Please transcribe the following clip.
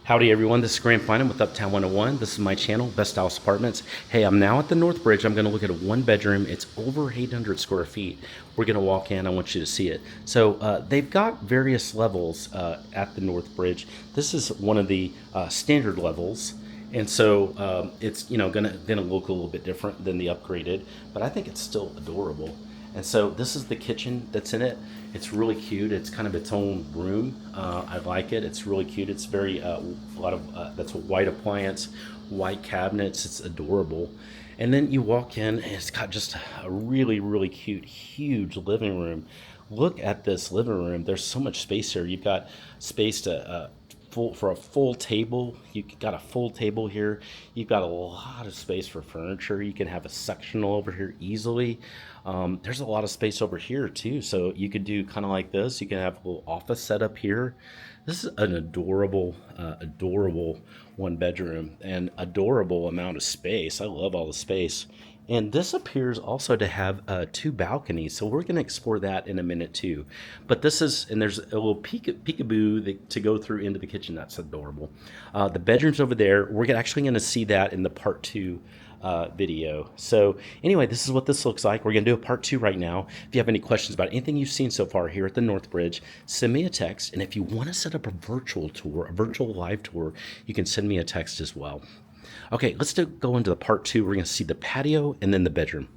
Howdy everyone, this is Grant Bynum with Uptown 101. This is my channel, Best House Apartments. Hey, I'm now at the Northbridge. I'm gonna look at a one bedroom. It's over 800 square feet. We're gonna walk in, I want you to see it. So they've got various levels at the Northbridge. This is one of the standard levels. And so it's gonna look a little bit different than the upgraded, but I think it's still adorable. And so this is the kitchen that's in it. It's really cute. It's kind of its own room. I like it. It's really cute. It's very a lot of that's a white appliance, white cabinets. It's adorable. And then you walk in, and it's got just a really cute, huge living room. Look at this living room. There's so much space here. You've got space to full for a full table. You got a full table here. You've got a lot of space for furniture. You can have a sectional over here easily. There's a lot of space over here too, so you could do kind of like this. You can have a little office set up here. This is an adorable one bedroom and adorable amount of space. I love all the space. And this appears also to have two balconies, so we're going to explore that in a minute too. But this is, and there's a little peekaboo to go through into the kitchen. That's adorable. The bedrooms over there, we're actually going to see that in the part two video. So anyway, this is what this looks like. We're going to do a part two right now. If you have any questions about anything you've seen so far here at the Northbridge, send me a text. And if you want to set up a virtual tour, a virtual live tour, you can send me a text as well. Okay, let's go into the part two. We're going to see the patio and then the bedroom.